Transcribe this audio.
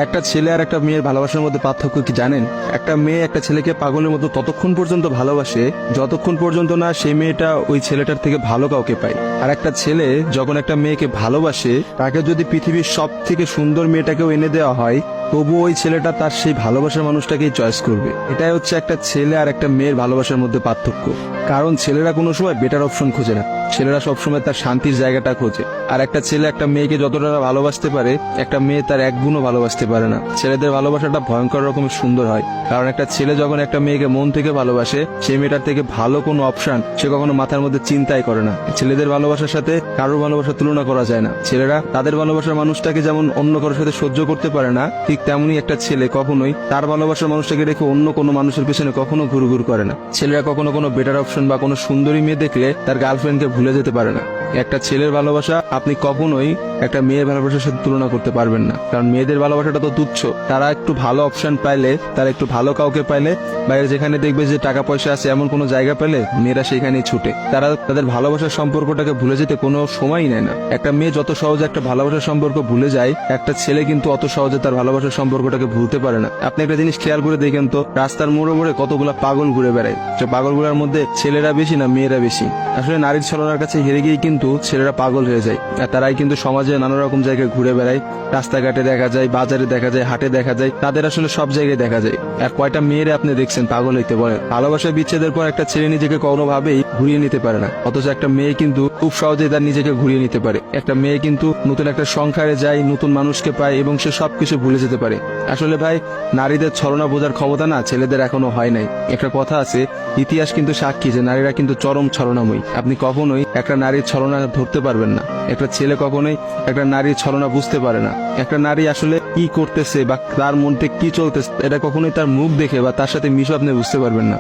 একটা ছেলে আর একটা মেয়ের ভালোবাসার মধ্যে পার্থক্য কি জানেন? একটা মেয়ে একটা ছেলেকে পাগলের মতো ততক্ষণ পর্যন্ত ভালোবাসে যতক্ষণ পর্যন্ত না সেই মেয়েটা ওই ছেলেটার থেকে ভালো কাউকে পায়। আর একটা ছেলে যখন একটা মেয়েকে ভালোবাসে, তাকে যদি পৃথিবীর সব থেকে সুন্দর মেয়েটাকেও এনে দেওয়া হয়, তবু ওই ছেলেটা তার সেই ভালোবাসার মানুষটাকেই চয়েস করবে। এটাই হচ্ছে একটা ছেলে আর একটা মেয়ের ভালোবাসার মধ্যে পার্থক্য। কারণ ছেলেরা কোনো সময় বেটার অপশন খোঁজে না, ছেলেরা সবসময় তার শান্তির জায়গাটা খোঁজে। আর একটা ছেলে একটা মেয়েকে যতটা ভালোবাসতে পারে, একটা মেয়ে তার এক গুণও ভালোবাসতে পারে না। ছেলেদের ভালোবাসাটা ভয়ঙ্কর রকমের সুন্দর হয়, কারণ একটা ছেলে যখন একটা মেয়েকে মন থেকে ভালোবাসে, সেই মেয়েটার থেকে ভালো কোনো অপশন সে কখনো মাথার মধ্যে চিন্তাই করে না। ছেলেদের ভালোবাসার সাথে কারোর ভালোবাসার তুলনা করা যায় না। ছেলেরা তাদের ভালোবাসার মানুষটাকে যেমন অন্য কারোর সাথে সহ্য করতে পারে না, ঠিক তেমনি একটা ছেলে কখনোই তার ভালোবাসার মানুষটাকে রেখে অন্য কোনো মানুষের পেছনে কখনো ঘুরঘুর করে না। ছেলেরা কখনো কোনো বেটার অপশন বা কোনো সুন্দরী মেয়ে দেখলে তার গার্লফ্রেন্ডকে ভুলে যেতে পারে না। একটা ছেলের ভালোবাসা আপনি কখনোই একটা মেয়ের ভালোবাসার সাথে তুলনা করতে পারবেন না, কারণ মেয়েদের ভালোবাসাটা তো তুচ্ছ। তারা একটু ভালো অপশন পাইলে, তারা একটু ভালো কাউকে পাইলে, বাইরে যেখানে দেখবে যে টাকা পয়সা আছে এমন কোনো জায়গা পেলে মেয়েরা সেখানেই ছুটে। তারা তাদের ভালোবাসার সম্পর্কটাকে ভুলে যেতে কোনো সময়ই নেয় না। একটা মেয়ে যত সহজে একটা ভালোবাসার সম্পর্ক ভুলে যায়, একটা ছেলে কিন্তু অত সহজে তার ভালোবাসার সম্পর্কটাকে ভুলতে পারে না। আপনি একটা জিনিস খেয়াল করে দেখেন তো, রাস্তার মোড়ে মোড়ে কতগুলা পাগল ঘুরে বেড়ায়। সে পাগলগুলোর মধ্যে ছেলেরা বেশি না মেয়েরা বেশি? আসলে নারীর ছলনার কাছে হেরে গিয়ে কিন্তু ছেলেরা পাগল হয়ে যায়। আর তারাই কিন্তু সমাজে নানা রকম জায়গায় ঘুরে বেড়ায়। রাস্তাঘাটে দেখা যায়, বাজারে দেখা যায়, হাটে দেখা যায়, তাদের আসলে সব জায়গায় দেখা যায়। আর কয়টা মেয়েরে আপনি দেখছেন পাগল হইতে বলে? ভালোবাসা বিচ্ছেদের পর একটা ছেলে নিজেকে কোনোভাবেই ঘুরিয়ে নিতে পারে না, অথচ একটা মেয়ে কিন্তু খুব সহজেই তার নিজেকে ঘুরিয়ে নিতে পারে। একটা মেয়ে কিন্তু নতুন একটা সংসারে যায়, নতুন মানুষকে পায় এবং সে সবকিছু ভুলে যেতে পারে। আসলে ভাই, নারীদের ছলনা বোঝার ক্ষমতা না ছেলেদের এখনো হয় নাই। একটা কথা আছে, ইতিহাস কিন্তু সাক্ষী যে নারীরা কিন্তু চরম ছলনাময়ী। আপনি কখনোই একটা নারীর ছলনা ধরতে পারবেন না। একটা ছেলে কখনোই একটা নারীর ছলনা বুঝতে পারে না। একটা নারী আসলে কি করতেছে বা তার মধ্যে কি চলতেছে, এটা কখনোই তার মুখ দেখে বা তার সাথে মিশে আপনি বুঝতে পারবেন না।